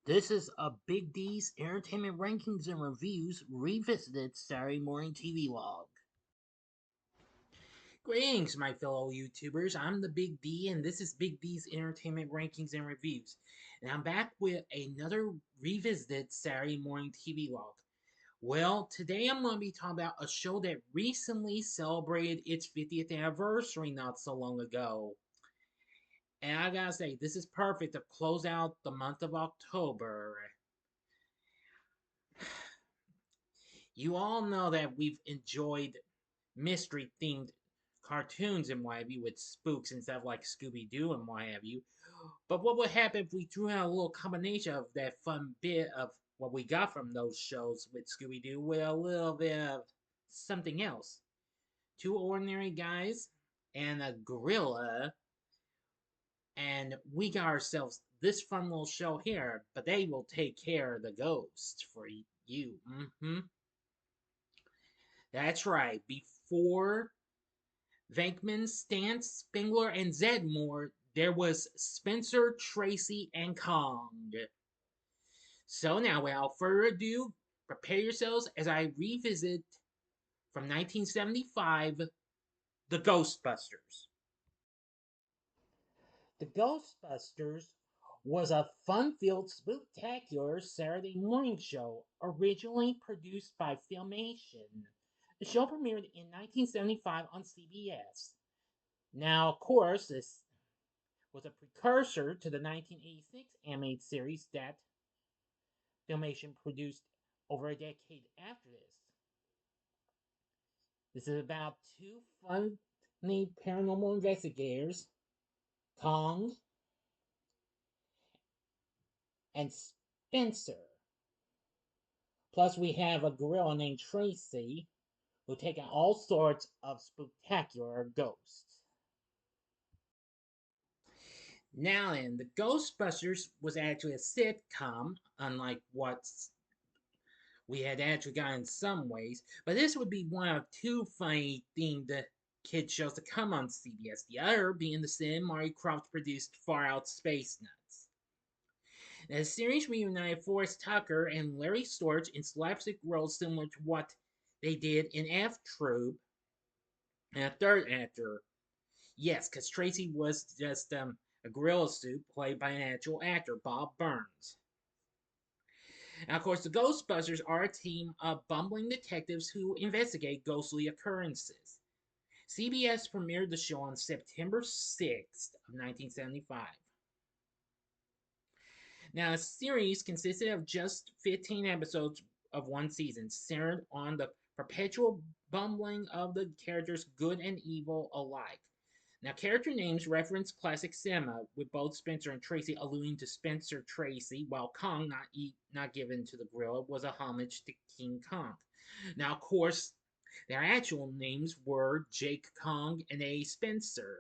This is a Big D's Entertainment Rankings and Reviews Revisited Saturday Morning TVLog. Greetings, my fellow YouTubers. I'm the Big D, and this is Big D's Entertainment Rankings and Reviews. And I'm back with another Revisited Saturday Morning TVLog. Well, today I'm going to be talking about a show that recently celebrated its 50th anniversary not so long ago. And I gotta say, this is perfect to close out the month of October. You all know that we've enjoyed mystery themed cartoons and what have you with spooks and stuff like Scooby Doo and what have you. But what would happen if we threw out a little combination of that fun bit of what we got from those shows with Scooby Doo with a little bit of something else? Two ordinary guys and a gorilla, and we got ourselves this fun little show here, but they will take care of the ghost for you. That's right. Before Venkman, Stantz, Spengler, and Zedmore, there was Spencer, Tracy, and Kong. So now, without further ado, prepare yourselves as I revisit from 1975 The Ghostbusters. The Ghostbusters was a fun-filled, spooktacular Saturday morning show originally produced by Filmation. The show premiered in 1975 on CBS. Now, of course, this was a precursor to the 1986 animated series that Filmation produced over a decade after this. This is about two funny paranormal investigators, Kong and Spencer. Plus, we have a gorilla named Tracy who take on all sorts of spectacular ghosts. Now then, the Ghostbusters was actually a sitcom, unlike what we had actually got in some ways, but this would be one of two funny themed kid shows to come on CBS, the other being the Sid and Marty Krofft produced Far Out Space Nuts. Now, the series reunited Forrest Tucker and Larry Storch in slapstick roles similar to what they did in F Troop, and a third actor. Yes, because Tracy was just a gorilla suit played by an actual actor, Bob Burns. And of course, the Ghostbusters are a team of bumbling detectives who investigate ghostly occurrences. CBS premiered the show on September 6th of 1975. Now, the series consisted of just 15 episodes of one season, centered on the perpetual bumbling of the characters good and evil alike. Now, character names reference classic cinema, with both Spencer and Tracy alluding to Spencer Tracy, while Kong, not given to the gorilla, was a homage to King Kong. Now, of course, their actual names were Jake Kong and A. Spencer,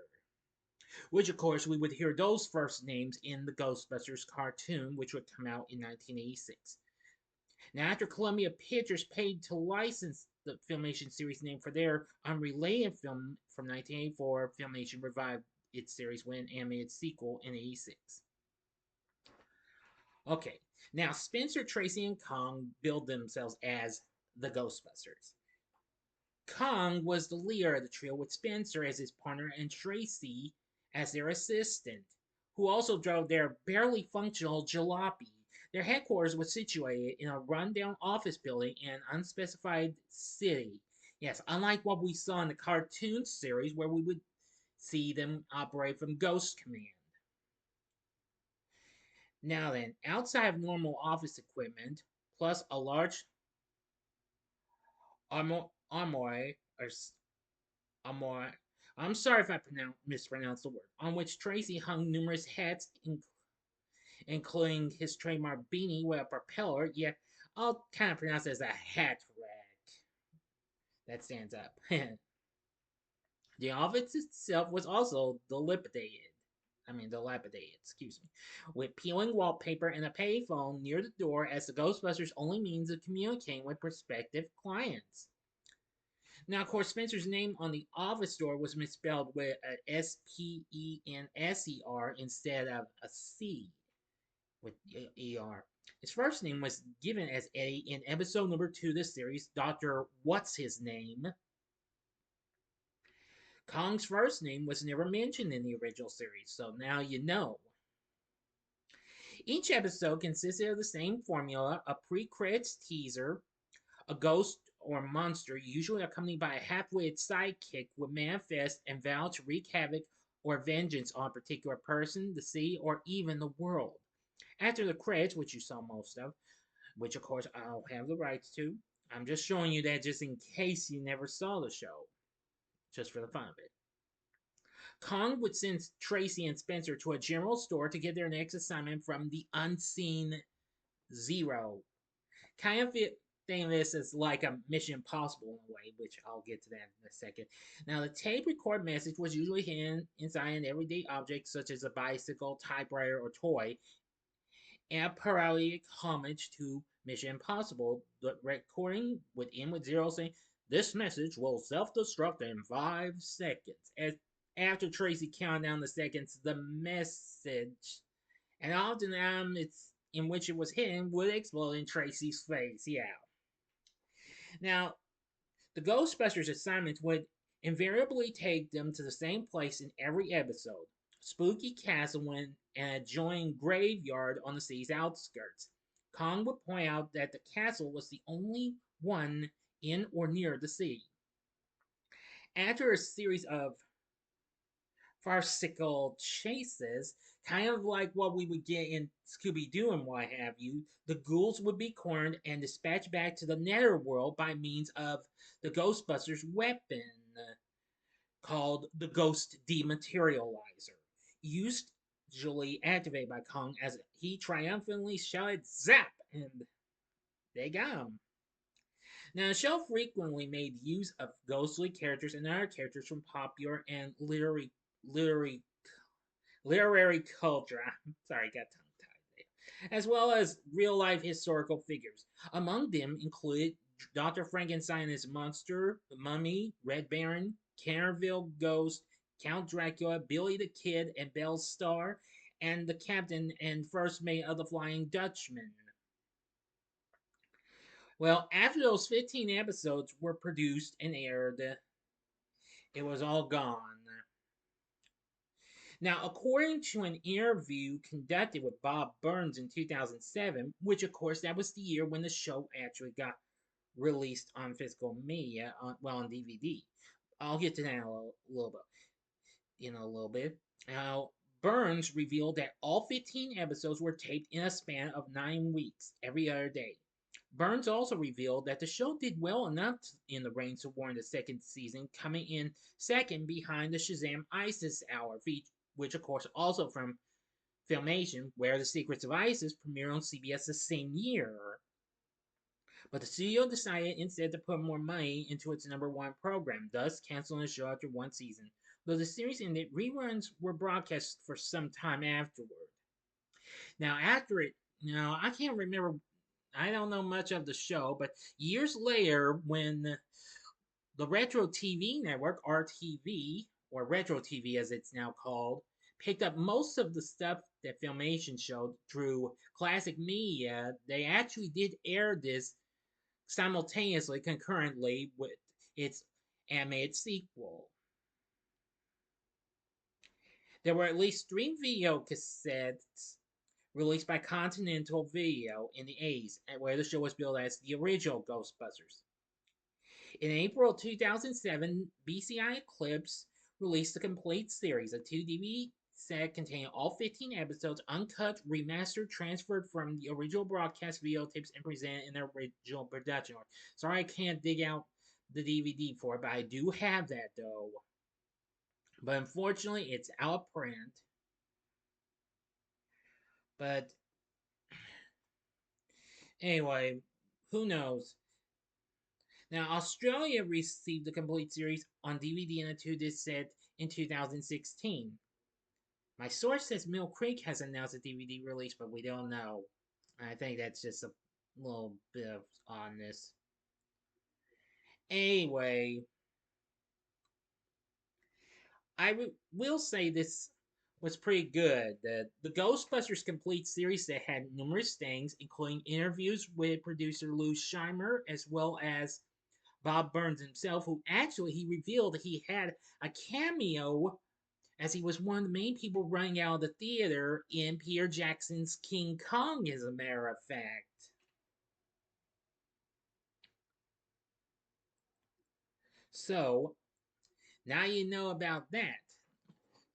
which, of course, we would hear those first names in the Ghostbusters cartoon, which would come out in 1986. Now, after Columbia Pictures paid to license the Filmation series name for their unrelated film from 1984, Filmation revived its series with an animated sequel in 86. Okay, now Spencer, Tracy, and Kong billed themselves as the Ghostbusters. Kong was the leader of the trio, with Spencer as his partner and Tracy as their assistant, who also drove their barely functional jalopy. Their headquarters was situated in a rundown office building in an unspecified city. Yes, unlike what we saw in the cartoon series, where we would see them operate from Ghost Command. Now then, outside of normal office equipment, plus a large armory, or armory, I'm sorry if I mispronounced the word, on which Tracy hung numerous hats, including his trademark beanie with a propeller. Yeah, I'll kind of pronounce it as a hat rack that stands up. The office itself was also dilapidated, excuse me, with peeling wallpaper and a payphone near the door as the Ghostbusters' only means of communicating with prospective clients. Now, of course, Spencer's name on the office door was misspelled with an Spenser instead of a C. with ER. His first name was given as Eddie in episode number 2 of the series, Dr. What's His Name. Kong's first name was never mentioned in the original series, so now you know. Each episode consisted of the same formula: a pre-credits teaser, a ghost or monster, usually accompanied by a half-witted sidekick, would manifest and vow to wreak havoc or vengeance on a particular person, the city, or even the world. After the credits, which you saw most of, which of course I don't have the rights to, I'm just showing you that just in case you never saw the show, just for the fun of it. Kong would send Tracy and Spencer to a general store to get their next assignment from the unseen Zero. Kind of think this as like a Mission Impossible in a way, which I'll get to that in a second. Now, the tape record message was usually hidden inside an everyday object such as a bicycle, typewriter, or toy, and a parodic homage to Mission Impossible. The recording would end with Zero saying, "This message will self-destruct in 5 seconds." As after Tracy counted down the seconds, the message, and often it's in which it was hidden, would explode in Tracy's face. Yeah. Now, the Ghostbusters assignments would invariably take them to the same place in every episode: Spooky Castle and an adjoining graveyard on the city's outskirts. Kong would point out that the castle was the only one in or near the city. After a series of farcical chases, kind of like what we would get in Scooby Doo and what have you, the ghouls would be cornered and dispatched back to the netherworld by means of the Ghostbusters' weapon called the Ghost Dematerializer, usually activated by Kong as he triumphantly shouted "Zap!" and they got him. Now, the show frequently made use of ghostly characters and other characters from popular and literary literary culture. I'm sorry, got tongue tied there. As well as real life historical figures. Among them included Dr. Frankenstein and his monster, the Mummy, Red Baron, Canterville Ghost, Count Dracula, Billy the Kid, and Belle Starr, and the captain and first mate of the Flying Dutchman. Well, after those 15 episodes were produced and aired, it was all gone. Now, according to an interview conducted with Bob Burns in 2007, which of course that was the year when the show actually got released on physical media, on DVD. I'll get to that in a little bit. Now, Burns revealed that all 15 episodes were taped in a span of 9 weeks, every other day. Burns also revealed that the show did well enough in the ratings to warrant a second season, coming in second behind the Shazam ISIS Hour, which of course also from Filmation, where The Secrets of ISIS premiered on CBS the same year. But the studio decided instead to put more money into its number one program, thus canceling the show after one season. Though the series ended, reruns were broadcast for some time afterward. Now, after it, now I can't remember, I don't know much of the show, but years later, when the Retro TV network, RTV, or Retro TV as it's now called, picked up most of the stuff that Filmation showed through classic media, they actually did air this simultaneously, concurrently with its animated sequel. There were at least 3 video cassettes released by Continental Video in the 80s, where the show was billed as the original Ghostbusters. In April 2007, BCI Eclipse released the complete series, a 2 DVD set containing all 15 episodes, uncut, remastered, transferred from the original broadcast videotapes, and presented in their original production order. Sorry I can't dig out the DVD for it, but I do have that though. But unfortunately, it's out of print. But anyway, who knows? Now, Australia received the complete series on DVD and a 2 disc set in 2016. My source says Mill Creek has announced a DVD release, but we don't know. I think that's just a little bit of oddness. Anyway, I will say this was pretty good. The Ghostbusters Complete series that had numerous things, including interviews with producer Lou Scheimer, as well as Bob Burns himself, who actually he revealed he had a cameo as he was one of the main people running out of the theater in Peter Jackson's King Kong, as a matter of fact. So, now you know about that.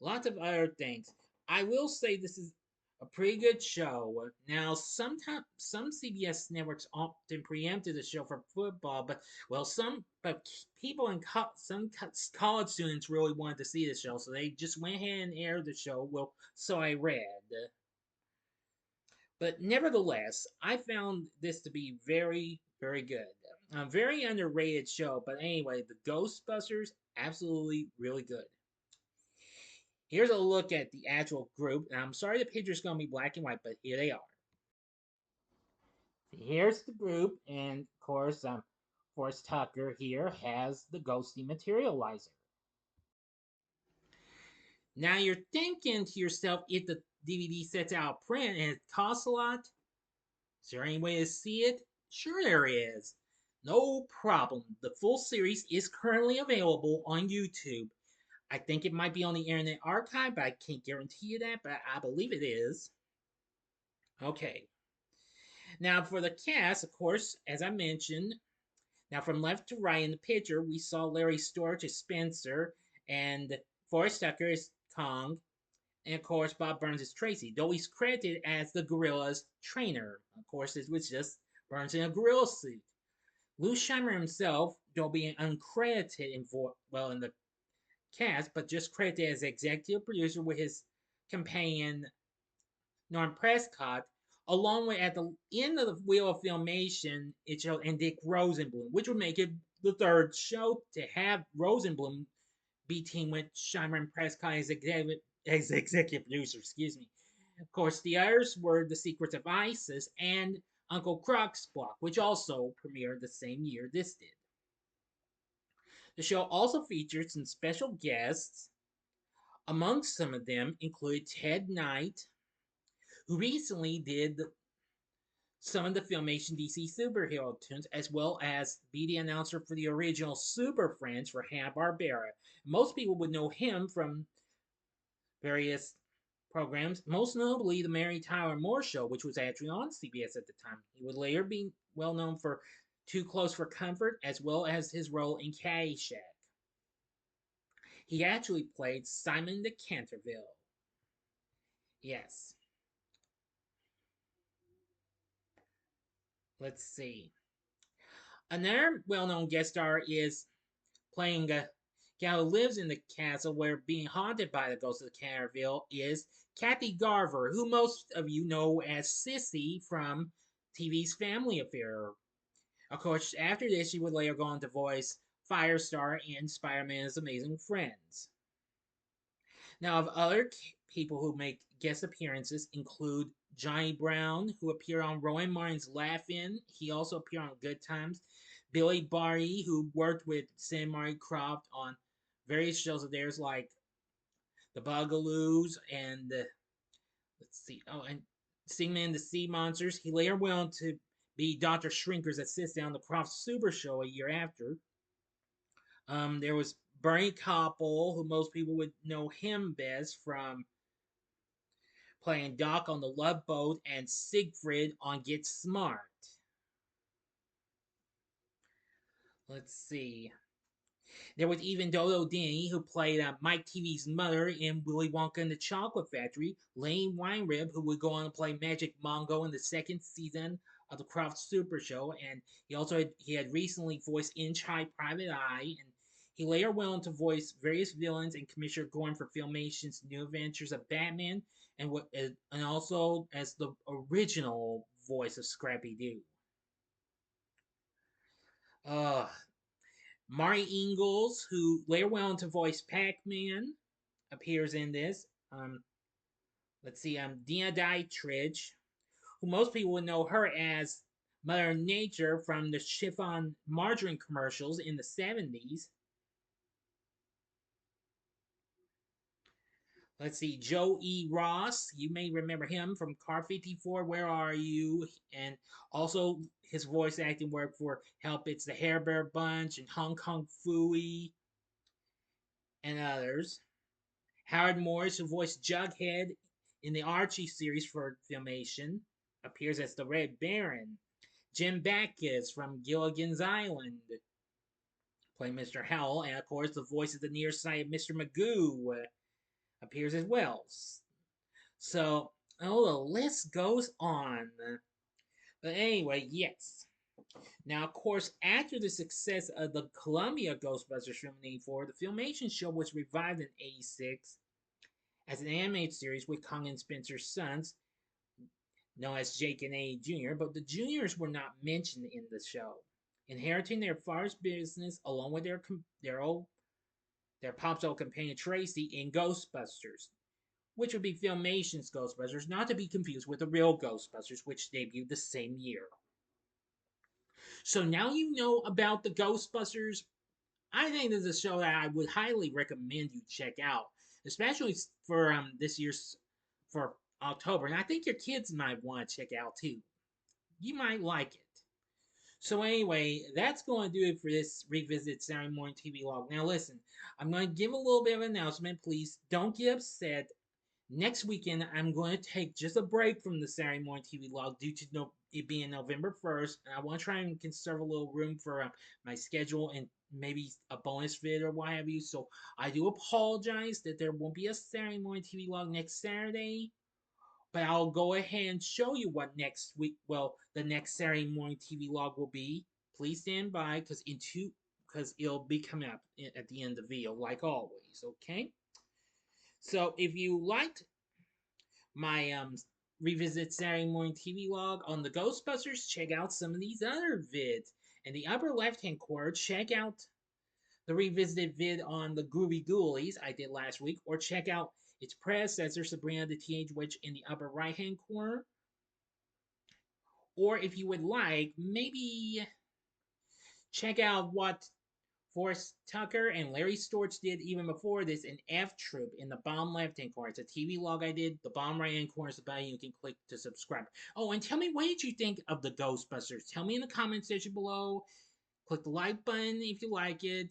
Lots of other things. I will say this is a pretty good show. Now, sometimes some CBS networks often preempted the show for football, but people in some college students really wanted to see the show, so they just went ahead and aired the show. Well, so I read. But nevertheless, I found this to be very, very good. A very underrated show, but anyway, the Ghostbusters, absolutely really good. Here's a look at the actual group. And I'm sorry the picture's going to be black and white, but here they are. Here's the group, and of course, Forrest Tucker here has the ghosty materializer. Now you're thinking to yourself, if the DVD sets out print and it costs a lot, is there any way to see it? Sure there is. No problem. The full series is currently available on YouTube. I think it might be on the Internet Archive, but I can't guarantee you that, but I believe it is. Okay. Now, for the cast, of course, as I mentioned, now from left to right in the picture, we saw Larry Storch as Spencer, and Forrest Tucker as Kong, and of course, Bob Burns as Tracy, though he's credited as the gorilla's trainer. Of course, it was just Burns in a gorilla suit. Lou Scheimer himself, though being uncredited in the cast, but just credited as executive producer with his companion Norm Prescott, along with at the end of the Wheel of Filmation, it showed and Dick Rosenblum, which would make it the third show to have Rosenblum be teamed with Scheimer and Prescott as executive producer. Excuse me. Of course, the others were The Secrets of Isis and Uncle Croc's Block, which also premiered the same year this did. The show also featured some special guests. Amongst some of them included Ted Knight, who recently did some of the Filmation DC superhero tunes, as well as be the announcer for the original Super Friends for Hanna-Barbera. Most people would know him from various programs, most notably the Mary Tyler Moore Show, which was actually on CBS at the time. He would later be well known for Too Close for Comfort, as well as his role in Caddyshack. He actually played Simon de Canterville. Yes. Let's see. Another well-known guest star is playing a gal who lives in the castle where being haunted by the ghost of Canterville is Kathy Garver, who most of you know as Sissy from TV's Family Affair. Of course, after this, she would later go on to voice Firestar in Spider-Man's Amazing Friends. Now, of other people who make guest appearances include Johnny Brown, who appeared on Rowan Martin's Laugh-In. He also appeared on Good Times. Billy Barty, who worked with Sam Marty Croft on various shows of theirs like The Bugaloos and and Singman and the Sea Monsters. He later went on to be Dr. Shrinker's assistant on the Croft Super Show a year after. There was Bernie Koppel, who most people would know him best from playing Doc on The Love Boat and Siegfried on Get Smart. Let's see. There was even Dodo Denny, who played Mike TV's mother in Willy Wonka and the Chocolate Factory. Lane Weinrib, who would go on to play Magic Mongo in the second season of the Croft Super Show, and he had recently voiced Inch High Private Eye, and he later went on to voice various villains and Commissioner Gordon for Filmation's New Adventures of Batman, and also as the original voice of Scrappy Doo. Mari Ingalls, who later went on to voice Pac-Man, appears in this. Let's see, Dina Dietrich, who most people would know her as Mother Nature from the Chiffon margarine commercials in the 70s. Let's see, Joe E. Ross. You may remember him from Car 54, Where Are You? And also his voice acting work for Help It's the Hair Bear Bunch and Hong Kong Phooey and others. Howard Morris, who voiced Jughead in the Archie series for Filmation, appears as the Red Baron. Jim Backus from Gilligan's Island, playing Mr. Howell, and of course the voice of the nearsighted Mr. Magoo appears as well. So, oh, the list goes on. But anyway, yes. Now, of course, after the success of the Columbia Ghostbusters film in '84, the Filmation show was revived in '86 as an animated series with Kong and Spencer's sons, known as Jake and Eddie Jr., but the juniors were not mentioned in the show. Inheriting their father's business along with their pop's old companion Tracy in Ghostbusters, which would be Filmation's Ghostbusters, not to be confused with the real Ghostbusters, which debuted the same year. So now you know about the Ghostbusters. I think this is a show that I would highly recommend you check out, especially for this year's for October. And I think your kids might want to check out too. You might like it. So anyway, that's going to do it for this revisit Saturday Morning TV Log. Now listen, I'm going to give a little bit of an announcement. Please don't get upset. Next weekend, I'm going to take just a break from the Saturday Morning TV Log due to it being November 1st. And I want to try and conserve a little room for my schedule and maybe a bonus vid or what have you. So I do apologize that there won't be a Saturday Morning TV Log next Saturday. But I'll go ahead and show you what next week, well, the next Saturday Morning TV Log will be. Please stand by because it'll be coming up at the end of the video, like always, okay? So if you liked my revisit Saturday Morning TV Log on the Ghostbusters, check out some of these other vids. In the upper left hand corner, check out the revisited vid on the Groovy Ghoulies I did last week, or check out its predecessor, Sabrina the Teenage Witch, in the upper right hand corner. Or if you would like, maybe check out what Forrest Tucker and Larry Storch did even before this in F Troop in the bottom left hand corner. It's a TV log I did. The bottom right hand corner is the button you can click to subscribe. Oh, and tell me, what did you think of the Ghostbusters? Tell me in the comment section below. Click the like button if you like it.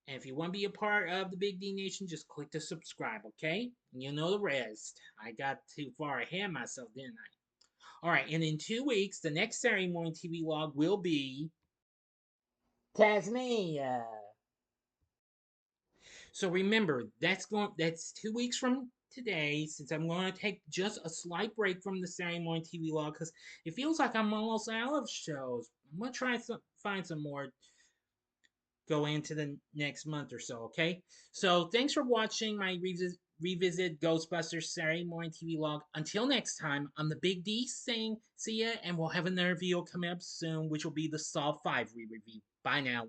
And if you want to be a part of the Big D Nation, just click to subscribe, okay? And you know the rest. I got too far ahead of myself, didn't I? Alright, and in 2 weeks, the next Saturday Morning TV log will be Tasmania. So remember, that's 2 weeks from today, since I'm going to take just a slight break from the Saturday Morning TV log because it feels like I'm almost out of shows. I'm going to try find some more going into the next month or so, okay? So thanks for watching my revisit Ghostbusters Saturday Morning TV log. Until next time, I'm the Big D saying see ya, and we'll have another video coming up soon, which will be the Saw 5 re-review. Bye now.